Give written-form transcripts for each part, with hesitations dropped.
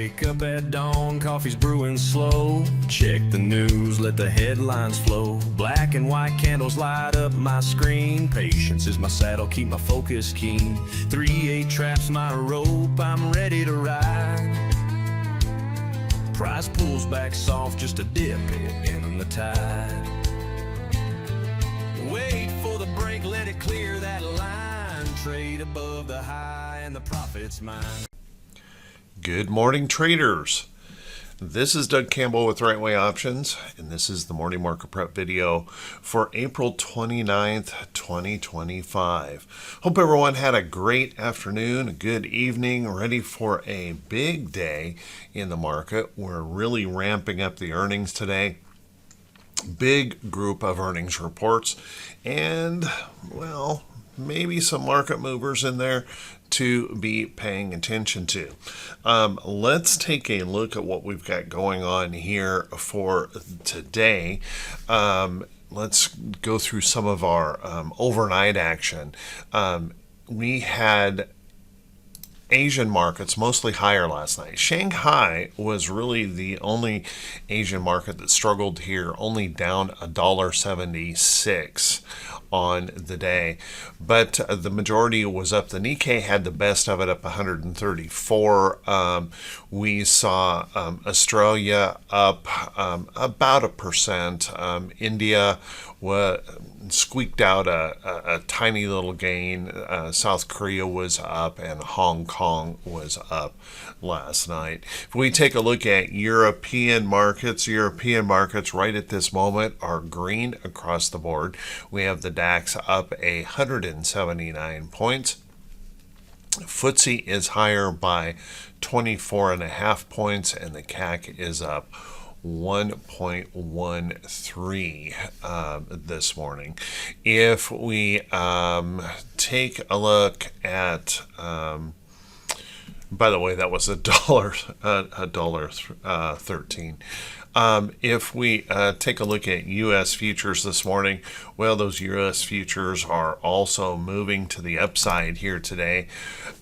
Wake up at dawn, coffee's brewing slow. Check the news, let the headlines flow. Black and white candles light up my screen. Patience is my saddle, keep my focus keen. 3/8 traps my rope, I'm ready to ride. Price pulls back soft, just a dip in the tide. Wait for the break, let it clear that line. Trade above the high and the profit's mine. Good morning, traders. This is Doug Campbell with Right Way Options, and this is the morning market prep video for April 29th, 2025. Hope everyone had a great afternoon, a good evening, ready for a big day in the market. We're really ramping up the earnings today. Big group of earnings reports, and, well, maybe some market movers in there to be paying attention to. Let's take a look at what we've got going on here for today. Let's go through some of our overnight action. We had Asian markets mostly higher last night. Shanghai was really the only Asian market that struggled here, only down $1.76 on the day, but the majority was up. The Nikkei had the best of it, up 134. We saw Australia up about 1%. India squeaked out a tiny little gain. South Korea was up, and Hong Kong was up last night. If we take a look at European markets right at this moment are green across the board. We have the DAX up 179 points. FTSE is higher by 24.5 points, and the CAC is up 1.13 this morning. If we take a look at, by the way, that was $1.13. If we take a look at U.S. futures this morning, well, those U.S. futures are also moving to the upside here today.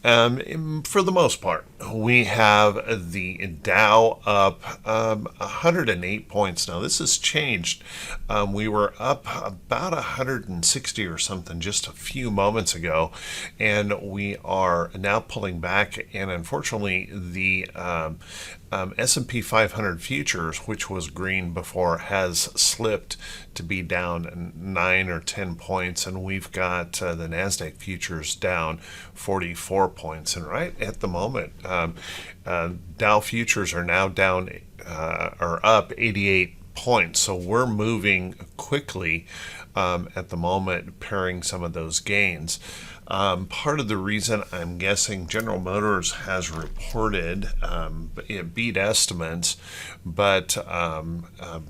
For the most part, we have the Dow up 108 points. Now, this has changed. We were up about 160 or something just a few moments ago, and we are now pulling back. And unfortunately, the S&P 500 futures, which was green before, has slipped to be down 9 or 10 points, and we've got the NASDAQ futures down 44 points. And right at the moment, Dow futures are now down or up 88 points. So we're moving quickly at the moment, pairing some of those gains. Part of the reason I'm guessing General Motors has reported it beat estimates, but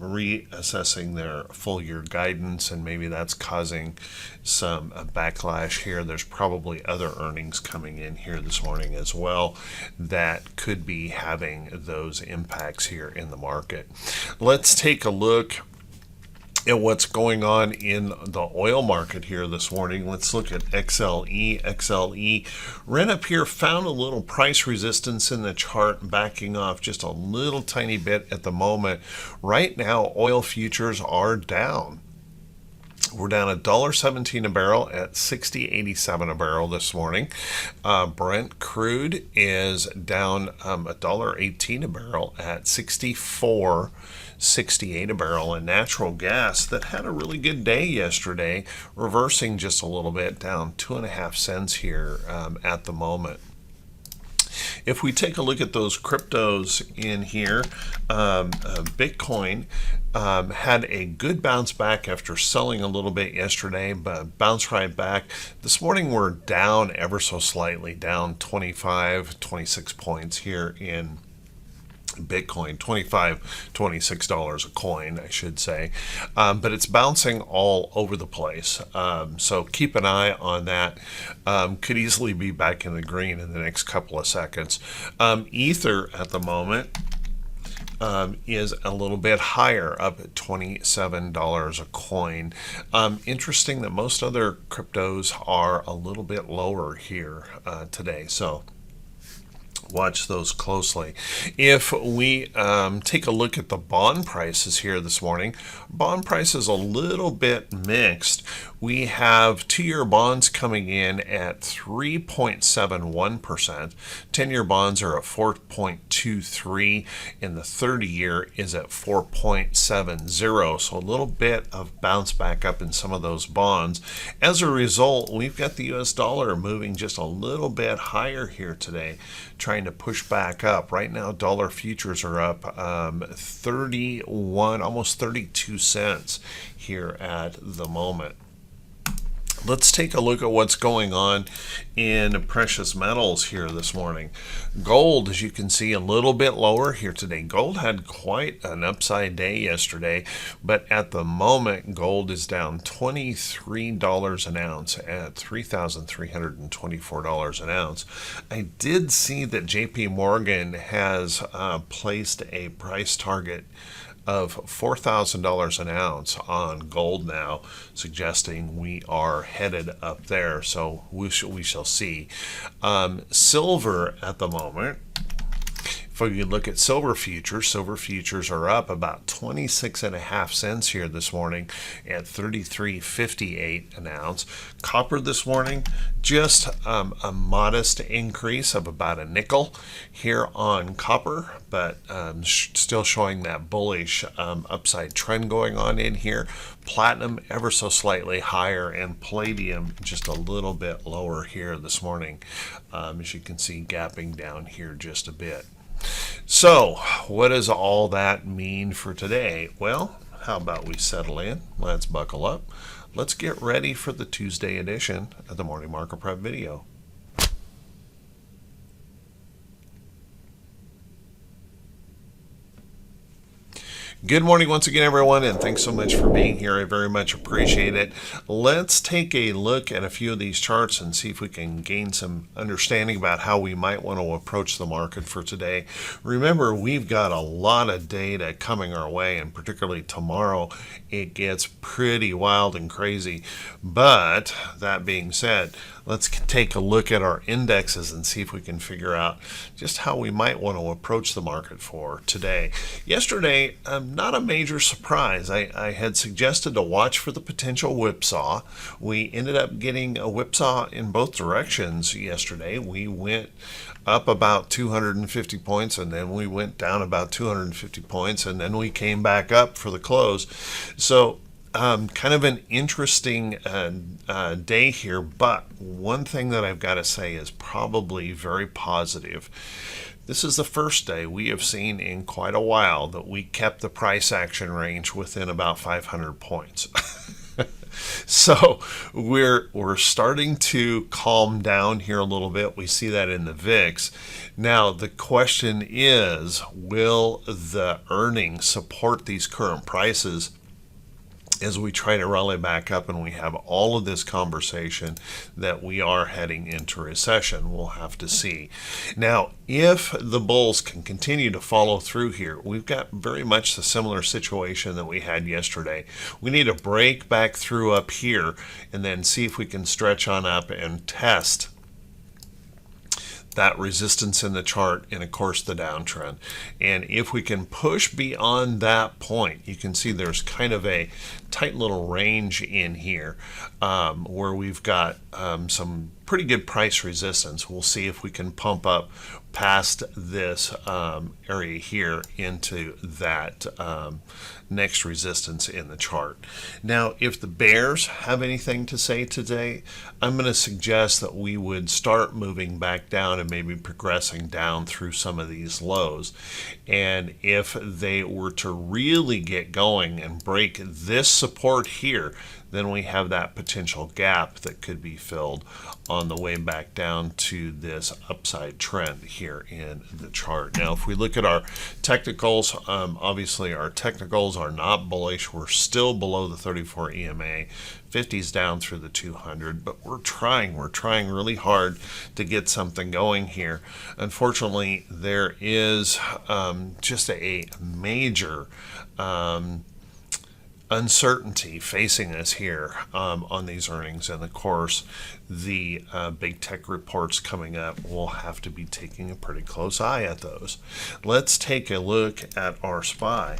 reassessing their full year guidance, and maybe that's causing some backlash here. There's probably other earnings coming in here this morning as well that could be having those impacts here in the market. Let's take a look at what's going on in the oil market here this morning. Let's look at XLE. XLE ran up here, found a little price resistance in the chart, backing off just a little tiny bit at the moment. Right now, oil futures are down. We're down $1.17 a barrel at $60.87 a barrel this morning. Brent crude is down $1.18 a barrel at $64.68 a barrel, and natural gas that had a really good day yesterday, reversing just a little bit, down 2.5 cents here at the moment. If we take a look at those cryptos in here, Bitcoin had a good bounce back after selling a little bit yesterday, but bounced right back. This morning we're down ever so slightly, down 26 points here in Bitcoin, $26 a coin, I should say, but it's bouncing all over the place. So keep an eye on that. Could easily be back in the green in the next couple of seconds. Ether at the moment is a little bit higher, up at $27 a coin. Interesting that most other cryptos are a little bit lower here today. So Watch those closely. If we take a look at the bond prices here this morning, bond prices a little bit mixed. We have 2-year bonds coming in at 3.71%. 10-year bonds are at 4.23, and the 30-year is at 4.70. So a little bit of bounce back up in some of those bonds. As a result, we've got the US dollar moving just a little bit higher here today, trying to push back up. Right now, dollar futures are up 31, almost 32 cents here at the moment. Let's take a look at what's going on in precious metals here this morning. Gold, as you can see, a little bit lower here today. Gold had quite an upside day yesterday, but at the moment, gold is down $23 an ounce at $3,324 an ounce. I did see that JP Morgan has placed a price target of $4,000 an ounce on gold now, suggesting we are headed up there. So we shall see. Silver at the moment, if we look at silver futures are up about 26.5 cents here this morning at 33.58 an ounce. Copper this morning, just a modest increase of about a nickel here on copper, but still showing that bullish upside trend going on in here. Platinum ever so slightly higher, and palladium just a little bit lower here this morning. As you can see, gapping down here just a bit. So, what does all that mean for today? Well, how about we settle in? Let's buckle up. Let's get ready for the Tuesday edition of the Morning Market Prep video. Good morning once again, everyone, and thanks so much for being here. I very much appreciate it. Let's take a look at a few of these charts and see if we can gain some understanding about how we might want to approach the market for today. Remember, we've got a lot of data coming our way, and particularly tomorrow, it gets pretty wild and crazy. But that being said, let's take a look at our indexes and see if we can figure out just how we might want to approach the market for today. Yesterday, not a major surprise. I had suggested to watch for the potential whipsaw. We ended up getting a whipsaw in both directions yesterday. We went up about 250 points, and then we went down about 250 points, and then we came back up for the close. So kind of an interesting day here, but one thing that I've got to say is probably very positive. This is the first day we have seen in quite a while that we kept the price action range within about 500 points. So we're starting to calm down here a little bit. We see that in the VIX. Now the question is, will the earnings support these current prices as we try to rally back up and we have all of this conversation that we are heading into recession? We'll have to see. Now, if the bulls can continue to follow through here, we've got very much the similar situation that we had yesterday. We need to break back through up here and then see if we can stretch on up and test that resistance in the chart and of course the downtrend. And if we can push beyond that point, you can see there's kind of a tight little range in here where we've got some pretty good price resistance. We'll see if we can pump up past this area here into that next resistance in the chart. Now, if the bears have anything to say today, I'm going to suggest that we would start moving back down and maybe progressing down through some of these lows. And if they were to really get going and break this support here, then we have that potential gap that could be filled on the way back down to this upside trend here in the chart. Now, if we look at our technicals, obviously our technicals are not bullish. We're still below the 34 EMA. 50's down through the 200, but we're trying really hard to get something going here. Unfortunately, there is just a major uncertainty facing us here on these earnings, and of course the big tech reports coming up. We'll have to be taking a pretty close eye at those. Let's take a look at our SPY.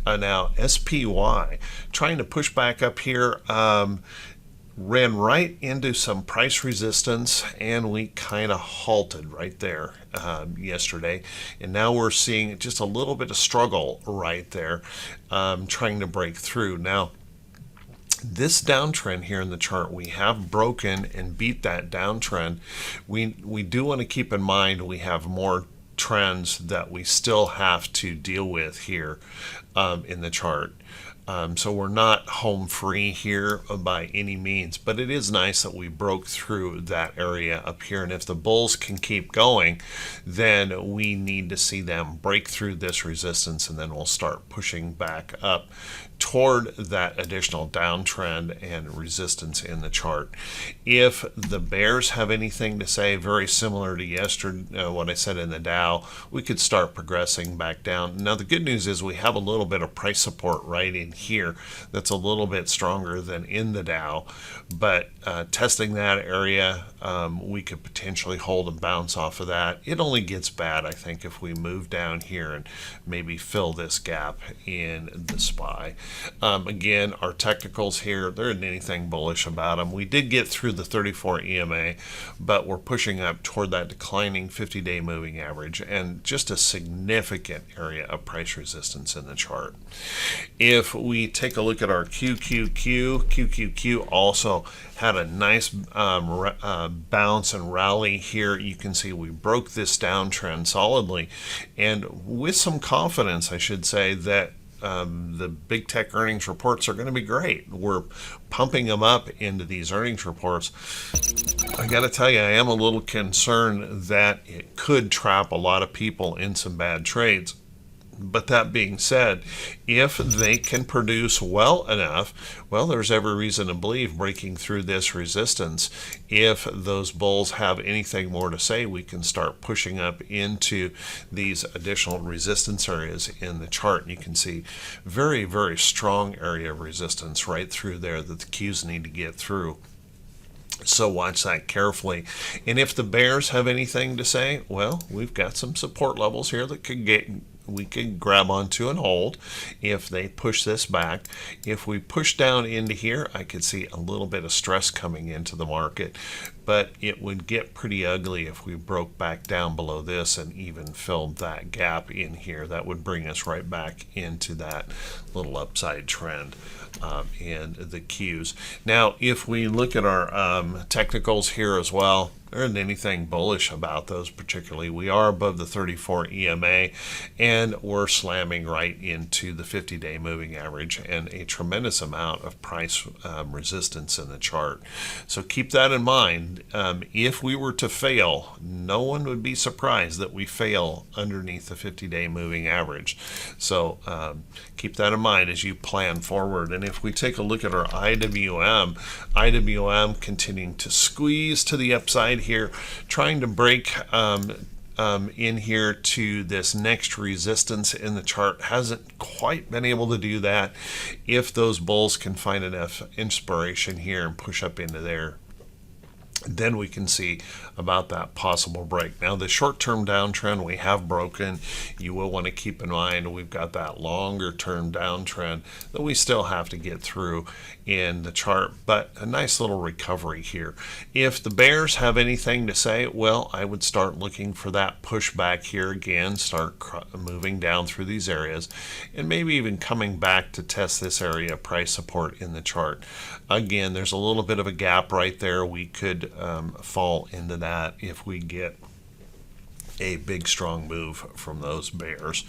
Now SPY trying to push back up here, ran right into some price resistance, and we kind of halted right there yesterday, and now we're seeing just a little bit of struggle right there, trying to break through. Now this downtrend here in the chart, we have broken and beat that downtrend. We do want to keep in mind we have more trends that we still have to deal with here in the chart. So we're not home free here by any means, but it is nice that we broke through that area up here. And if the bulls can keep going, then we need to see them break through this resistance, and then we'll start pushing back up toward that additional downtrend and resistance in the chart. If the bears have anything to say, very similar to yesterday, what I said in the Dow, we could start progressing back down. Now the good news is we have a little bit of price support right in here that's a little bit stronger than in the Dow, but testing that area, we could potentially hold and bounce off of that. It only gets bad, I think, if we move down here and maybe fill this gap in the SPY. Again, our technicals here, there isn't anything bullish about them. We did get through the 34 EMA, but we're pushing up toward that declining 50-day moving average and just a significant area of price resistance in the chart. If we take a look at our QQQ also had a nice bounce and rally here. You can see we broke this downtrend solidly, and with some confidence, I should say, that the big tech earnings reports are going to be great. We're pumping them up into these earnings reports. I got to tell you, I am a little concerned that it could trap a lot of people in some bad trades. But that being said, if they can produce well enough, well, there's every reason to believe breaking through this resistance. If those bulls have anything more to say, we can start pushing up into these additional resistance areas in the chart. And you can see very, very strong area of resistance right through there that the Qs need to get through. So watch that carefully. And if the bears have anything to say, well, we've got some support levels here that we could grab onto and hold if they push this back. If we push down into here, I could see a little bit of stress coming into the market, but it would get pretty ugly if we broke back down below this and even filled that gap in here. That would bring us right back into that little upside trend in the Qs. Now, if we look at our technicals here as well, there isn't anything bullish about those particularly. We are above the 34 EMA, and we're slamming right into the 50-day moving average and a tremendous amount of price resistance in the chart. So keep that in mind. If we were to fail, no one would be surprised that we fail underneath the 50-day moving average. So keep that in mind as you plan forward. And if we take a look at our IWM continuing to squeeze to the upside here, trying to break in here to this next resistance in the chart. Hasn't quite been able to do that. If those bulls can find enough inspiration here and push up into there, then we can see about that possible break. Now, the short-term downtrend we have broken. You will want to keep in mind we've got that longer-term downtrend that we still have to get through in the chart, but a nice little recovery here. If the bears have anything to say, well, I would start looking for that pushback here again, start moving down through these areas, and maybe even coming back to test this area of price support in the chart. Again, there's a little bit of a gap right there. We could fall into that if we get a big strong move from those bears.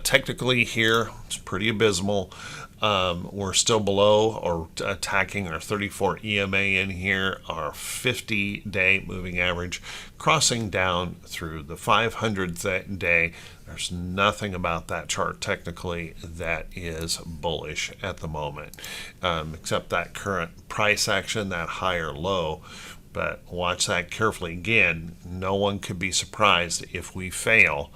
Technically here, it's pretty abysmal. We're still below or attacking our 34 EMA in here, our 50-day moving average, crossing down through the 500th day. There's nothing about that chart technically that is bullish at the moment, except that current price action, that higher low. But watch that carefully. Again, no one could be surprised if we fail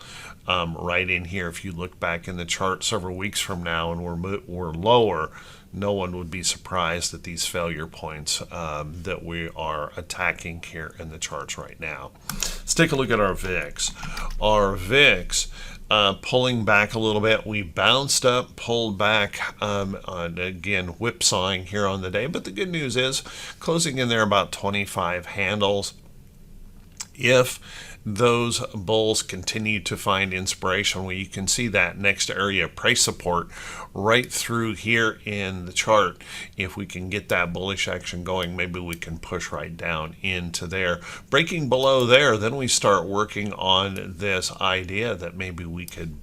right in here. If you look back in the chart several weeks from now and we're lower, no one would be surprised at these failure points that we are attacking here in the charts right now. Let's take a look at our VIX. Our VIX pulling back a little bit. We bounced up, pulled back, and again whipsawing here on the day. But the good news is closing in there about 25 handles. If those bulls continue to find inspiration, well, you can see that next area of price support right through here in the chart. If we can get that bullish action going, maybe we can push right down into there. Breaking below there, then we start working on this idea that maybe we could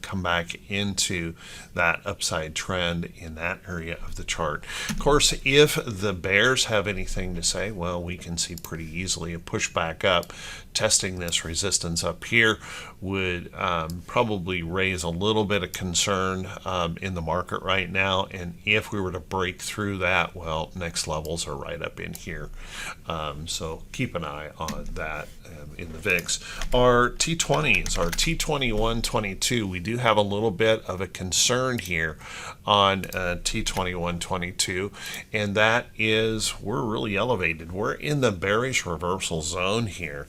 come back into that upside trend in that area of the chart. Of course, if the bears have anything to say, well, we can see pretty easily a push back up. Testing this resistance up here would probably raise a little bit of concern in the market right now. And if we were to break through that, well, next levels are right up in here. So keep an eye on that in the VIX. Our T20s, our T2122, we do have a little bit of a concern here on T2122, and that is we're really elevated. We're in the bearish reversal zone here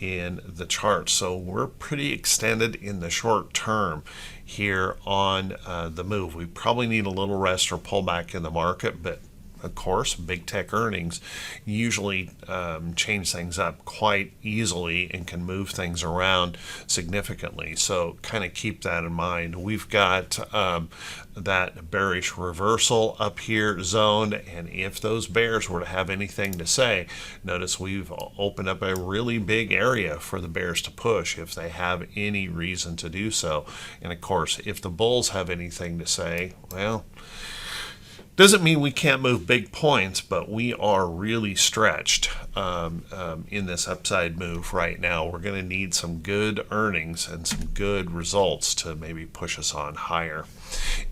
in the chart, so we're pretty extended in the short term here on the move. We probably need a little rest or pullback in the market, but of course, big tech earnings usually change things up quite easily and can move things around significantly. So kind of keep that in mind. We've got that bearish reversal up here zoned, and if those bears were to have anything to say, notice we've opened up a really big area for the bears to push if they have any reason to do so. And of course, if the bulls have anything to say, well, doesn't mean we can't move big points, but we are really stretched in this upside move right now. We're going to need some good earnings and some good results to maybe push us on higher.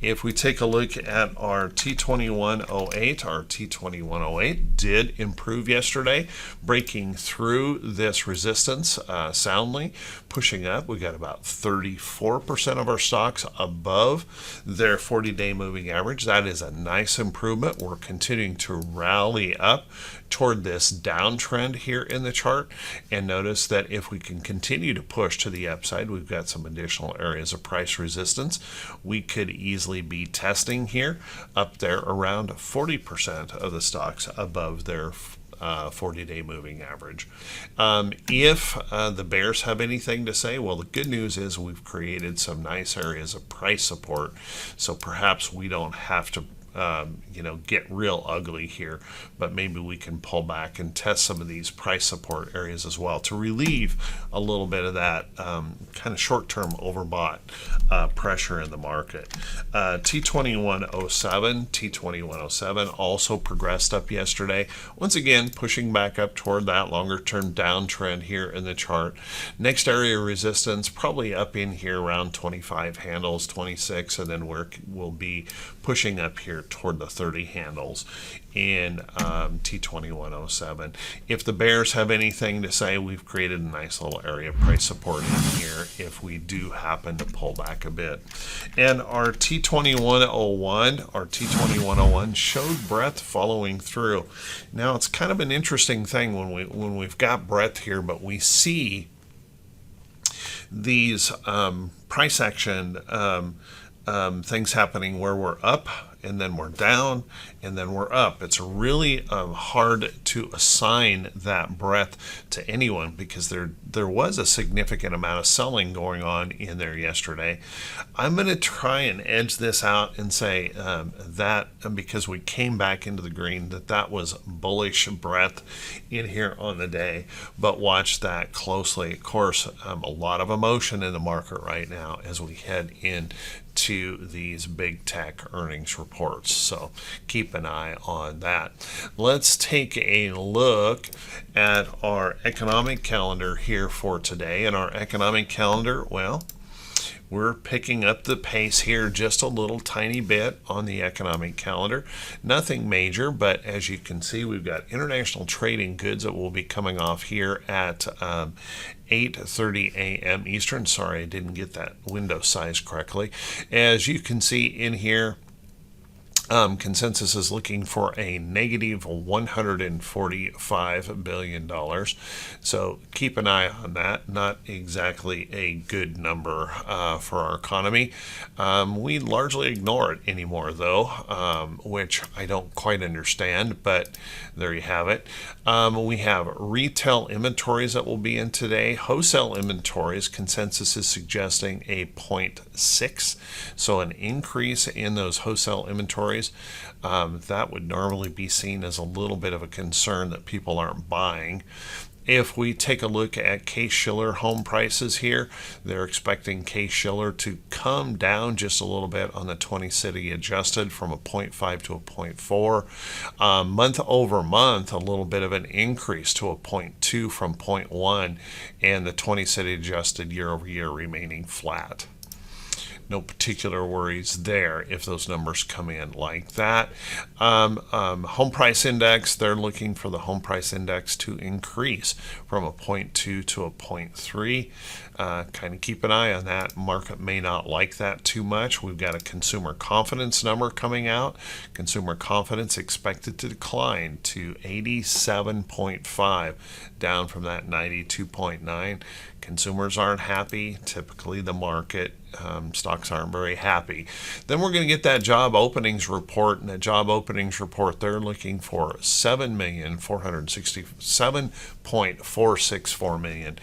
If we take a look at our T2108, our T2108 did improve yesterday, breaking through this resistance soundly, pushing up. We got about 34% of our stocks above their 40-day moving average. That is a nice improvement. We're continuing to rally up toward this downtrend here in the chart, and notice that if we can continue to push to the upside, we've got some additional areas of price resistance. We could easily be testing here up there around 40% of the stocks above their 40-day moving average. If the bears have anything to say, well, the good news is we've created some nice areas of price support, so perhaps we don't have to get real ugly here, but maybe we can pull back and test some of these price support areas as well to relieve a little bit of that kind of short-term overbought pressure in the market. T2107 also progressed up yesterday, once again pushing back up toward that longer-term downtrend here in the chart. Next area of resistance probably up in here around 25 handles, 26, and then we'll be pushing up here toward the 30 handles in T2107. If the bears have anything to say, we've created a nice little area of price support in here if we do happen to pull back a bit. And our T2101 showed breadth following through. Now it's kind of an interesting thing when we've got breadth here, but we see these price action things happening where we're up and then we're down and then we're up. It's really hard to assign that breadth to anyone because there was a significant amount of selling going on in there yesterday. I'm going to try and edge this out and say that because we came back into the green, that was bullish breadth in here on the day, but watch that closely. Of course, a lot of emotion in the market right now as we head in to these big tech earnings reports, so keep an eye on that. Let's take a look at our economic calendar here for today. And our economic calendar, well, we're picking up the pace here just a little tiny bit on the economic calendar. Nothing major, but as you can see, we've got international trading goods that will be coming off here at 8:30 a.m. Eastern. Sorry, I didn't get that window size correctly. As you can see in here, Consensus is looking for a negative $145 billion. So keep an eye on that. Not exactly a good number for our economy. We largely ignore it anymore, though, which I don't quite understand, but there you have it. We have retail inventories that will be in today. Wholesale inventories, consensus is suggesting a 0.6, so an increase in those wholesale inventories. That would normally be seen as a little bit of a concern that people aren't buying. If we take a look at Case-Shiller home prices here, they're expecting Case-Shiller to come down just a little bit on the 20-city adjusted from a 0.5 to a 0.4. Month over month, a little bit of an increase to a 0.2 from 0.1, and the 20-city adjusted year over year remaining flat. No particular worries there if those numbers come in like that. Home price index, they're looking for the home price index to increase from a 0.2 to a 0.3. Kind of keep an eye on that. Market may not like that too much. We've got a consumer confidence number coming out. Consumer confidence expected to decline to 87.5, down from that 92.9. Consumers aren't happy. Typically, the market stocks aren't very happy. Then we're going to get that job openings report, and that job openings report, they're looking for 7.464 million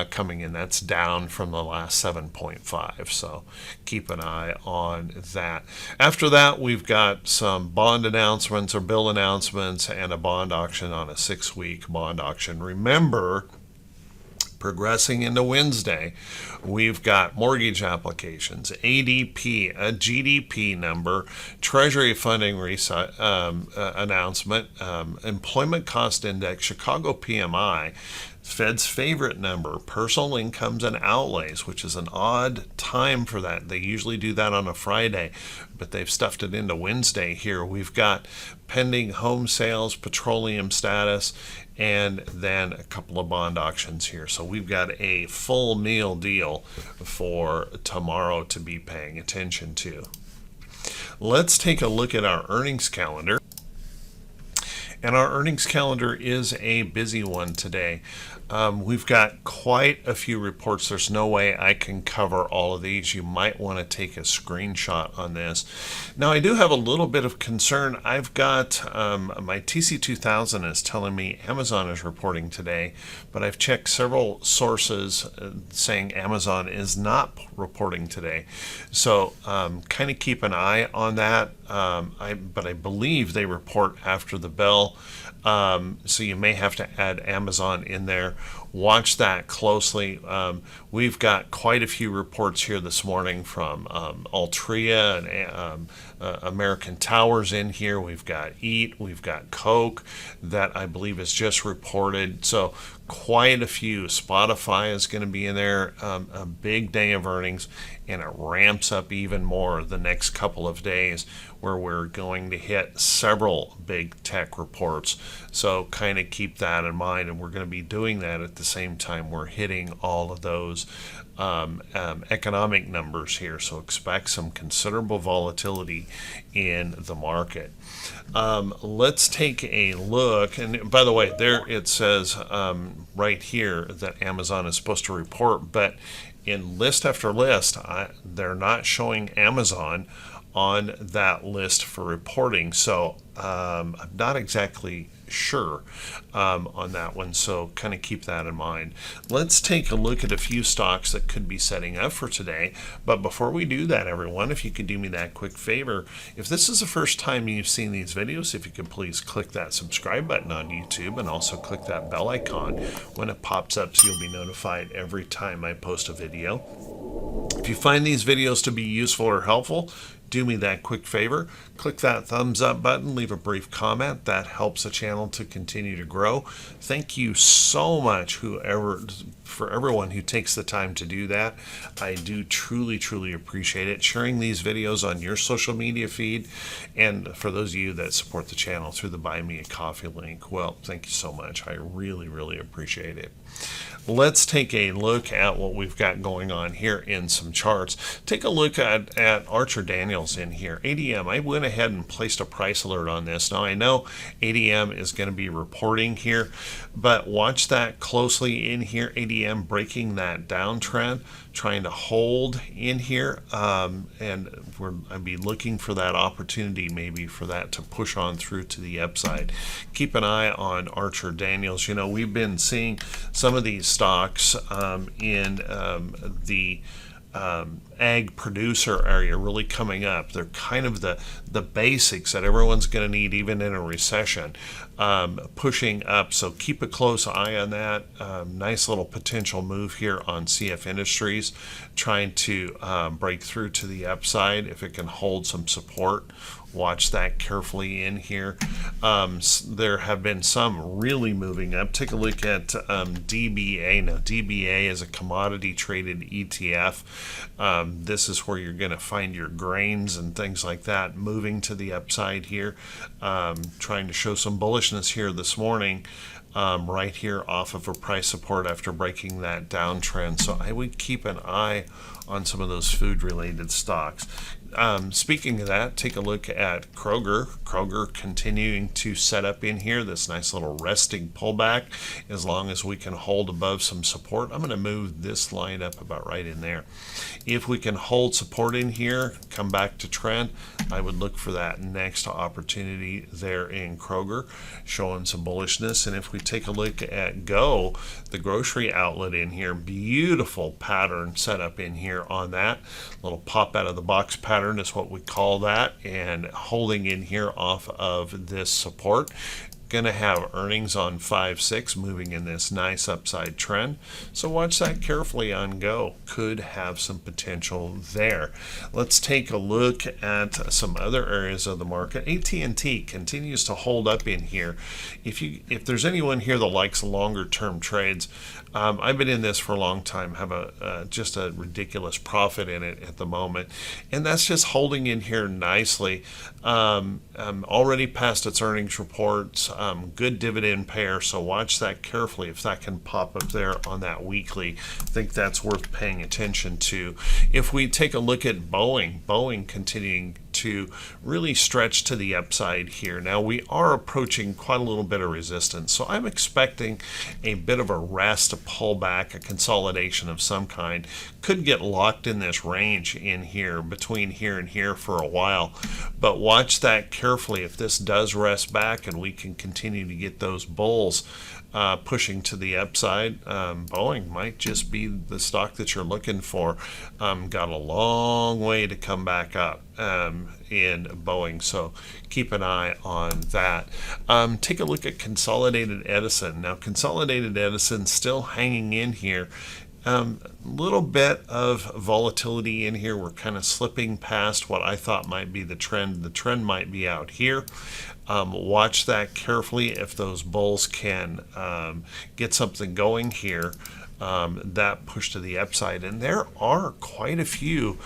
coming in. That's down from the last 7.5. So keep an eye on that. After that, we've got some bond announcements or bill announcements and a bond auction on a 6-week bond auction. Remember, progressing into Wednesday, we've got mortgage applications, ADP, a GDP number, Treasury funding announcement, employment cost index, Chicago PMI, Fed's favorite number, personal incomes and outlays, which is an odd time for that. They usually do that on a Friday, but they've stuffed it into Wednesday here. We've got pending home sales, petroleum status, and then a couple of bond auctions here. So we've got a full meal deal for tomorrow to be paying attention to. Let's take a look at our earnings calendar. And our earnings calendar is a busy one today. We've got quite a few reports. There's no way I can cover all of these. You might want to take a screenshot on this. Now, I do have a little bit of concern. I've got my TC2000 is telling me Amazon is reporting today, but I've checked several sources saying Amazon is not reporting today. So kind of keep an eye on that. But I believe they report after the bell. So you may have to add Amazon in there. Watch that closely. We've got quite a few reports here this morning from Altria and American Towers in here. We've got Eat, we've got Coke that I believe is just reported. So quite a few. Spotify is going to be in there. A big day of earnings, and it ramps up even more the next couple of days, where we're going to hit several big tech reports. So kind of keep that in mind, and we're going to be doing that at the same time we're hitting all of those economic numbers here. So expect some considerable volatility in the market. Let's take a look, and by the way, there it says right here that Amazon is supposed to report, but in list after list, they're not showing Amazon on that list for reporting. So I'm not exactly sure on that one, so kind of keep that in mind. Let's take a look at a few stocks that could be setting up for today. But before we do that, everyone, if you could do me that quick favor, if this is the first time you've seen these videos, if you could please click that subscribe button on YouTube, and also click that bell icon when it pops up so you'll be notified every time I post a video. If you find these videos to be useful or helpful, do me that quick favor, click that thumbs up button, leave a brief comment. That helps the channel to continue to grow. Thank you so much for everyone who takes the time to do that. I do truly appreciate it. Sharing these videos on your social media feed, and for those of you that support the channel through the Buy Me a Coffee link, well, thank you so much. I really appreciate it. Let's take a look at what we've got going on here in some charts. Take a look at Archer Daniels Daniels in here. ADM, I went ahead and placed a price alert on this. Now I know ADM is going to be reporting here, but watch that closely in here. ADM breaking that downtrend, trying to hold in here, and I'd be looking for that opportunity maybe for that to push on through to the upside. Keep an eye on Archer Daniels. You know, we've been seeing some of these stocks in the ag producer area really coming up. They're kind of the basics that everyone's going to need even in a recession, pushing up. So keep a close eye on that. Nice little potential move here on CF Industries, trying to break through to the upside. If it can hold some support, watch that carefully in here. There have been some really moving up. Take a look at DBA. Now, DBA is a commodity traded ETF. This is where you're going to find your grains and things like that moving to the upside here. Trying to show some bullishness here this morning. Right here off of a price support after breaking that downtrend. So I would keep an eye on some of those food related stocks. Speaking of that, take a look at Kroger. Kroger continuing to set up in here this nice little resting pullback. As long as we can hold above some support, I'm going to move this line up about right in there. If we can hold support in here, come back to trend, I would look for that next opportunity there in Kroger, showing some bullishness. And if we take a look at Go, the grocery outlet in here, beautiful pattern set up in here on that little pop out of the box pattern is what we call that, and holding in here off of this support. Going to have earnings on 5-6 moving in this nice upside trend, so watch that carefully on Go. Could have some potential there. Let's take a look at some other areas of the market. AT&T continues to hold up in here. If there's anyone here that likes longer term trades, I've been in this for a long time, have just a ridiculous profit in it at the moment, and that's just holding in here nicely. Already past its earnings reports, good dividend payer, so watch that carefully. If that can pop up there on that weekly, I think that's worth paying attention to. If we take a look at Boeing continuing to really stretch to the upside here. Now we are approaching quite a little bit of resistance, so I'm expecting a bit of a rest, a pullback, a consolidation of some kind. Could get locked in this range in here, between here and here for a while, but watch that carefully. If this does rest back and we can continue to get those bulls pushing to the upside, Boeing might just be the stock that you're looking for. Got a long way to come back up in Boeing, so keep an eye on that. Take a look at Consolidated Edison. Now, Consolidated Edison still hanging in here. Little bit of volatility in here. We're kind of slipping past what I thought might be the trend. The trend might be out here. Watch that carefully. If those bulls can get something going here, that push to the upside. And there are quite a few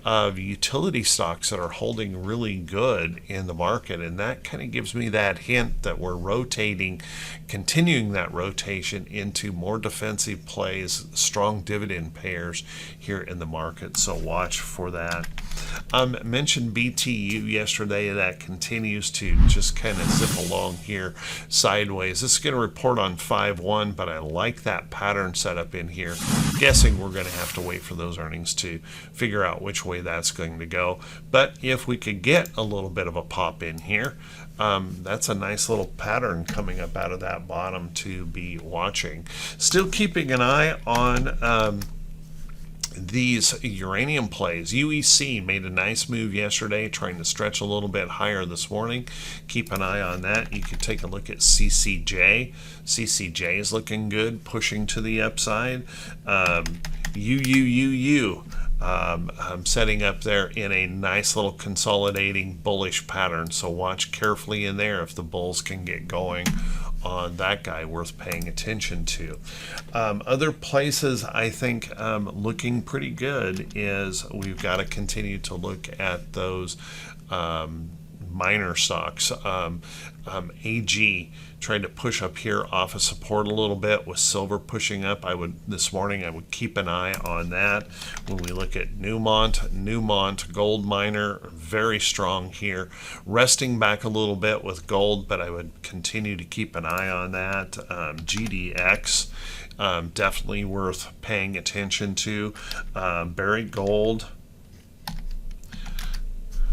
of utility stocks that are holding really good in the market, and that kind of gives me that hint that we're rotating, continuing that rotation into more defensive plays, strong dividend payers here in the market, so watch for that. Mentioned BTU yesterday. That continues to just kind of zip along here sideways. This is going to report on 5-1, but I like that pattern set up in here. Guessing we're going to have to wait for those earnings to figure out which way that's going to go. But if we could get a little bit of a pop in here, that's a nice little pattern coming up out of that bottom to be watching. Still keeping an eye on these uranium plays. UEC made a nice move yesterday, trying to stretch a little bit higher this morning. Keep an eye on that. You could take a look at CCJ. CCJ is looking good, pushing to the upside. UUUU. I'm setting up there in a nice little consolidating bullish pattern, so watch carefully in there if the bulls can get going on that guy, worth paying attention to. Other places I think looking pretty good is we've got to continue to look at those minor stocks. AG trying to push up here off of support a little bit with silver pushing up. This morning I would keep an eye on that. When we look at Newmont gold miner, very strong here, resting back a little bit with gold, but I would continue to keep an eye on that. GDX, definitely worth paying attention to. Barrick Gold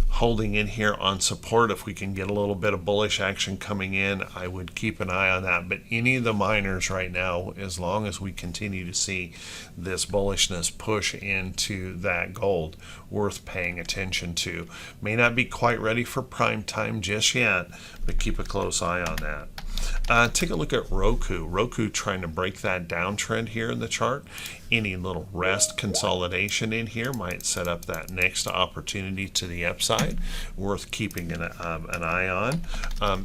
holding in here on support. If we can get a little bit of bullish action coming in, I would keep an eye on that. But any of the miners right now, as long as we continue to see this bullishness push into that gold, worth paying attention to. May not be quite ready for prime time just yet, but keep a close eye on that. Take a look at Roku. Roku trying to break that downtrend here in the chart. Any little rest consolidation in here might set up that next opportunity to the upside. Worth keeping an eye on.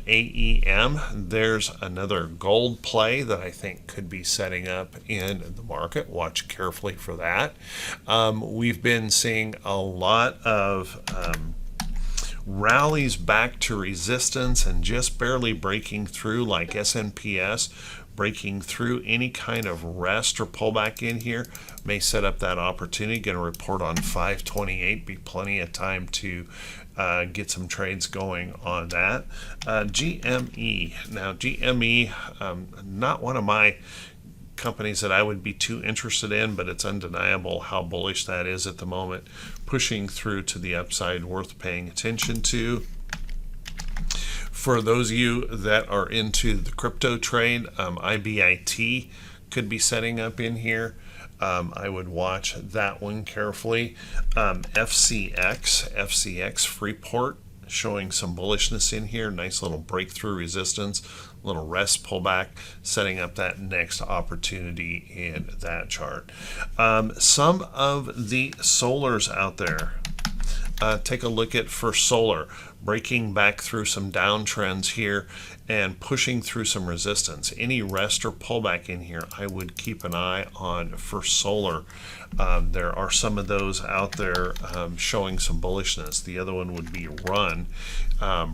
AEM, there's another gold play that I think could be setting up in the market. Watch carefully for that. We've been seeing a lot of rallies back to resistance and just barely breaking through, like SNPS breaking through. Any kind of rest or pullback in here may set up that opportunity. Going to report on 528, be plenty of time to get some trades going on that. GME, now GME, not one of my companies that I would be too interested in, but it's undeniable how bullish that is at the moment, pushing through to the upside, worth paying attention to. For those of you that are into the crypto trade, IBIT could be setting up in here. I would watch that one carefully. FCX Freeport showing some bullishness in here. Nice little breakthrough resistance, little rest pullback, setting up that next opportunity in that chart. Some of the solars out there. Take a look at First Solar, breaking back through some downtrends here and pushing through some resistance. Any rest or pullback in here, I would keep an eye on First Solar. There are some of those out there showing some bullishness. The other one would be Run,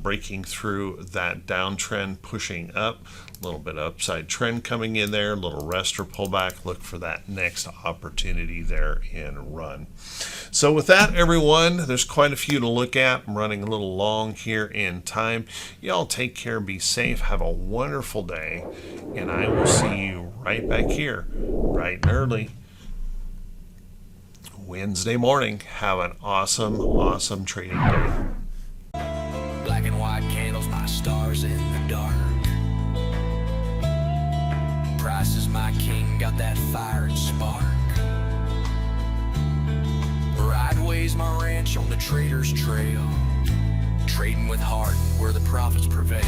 breaking through that downtrend, pushing up. A little bit of upside trend coming in there, a little rest or pullback. Look for that next opportunity there in Run. So with that, everyone, there's quite a few to look at. I'm running a little long here in time. Y'all take care, be safe, have a wonderful day, and I will see you right back here, bright and early, Wednesday morning. Have an awesome trading day. Black and white candles, my stars in the dark. Price is my king, got that fire and spark. Rideways my ranch on the trader's trail. Trading with heart where the profits prevail.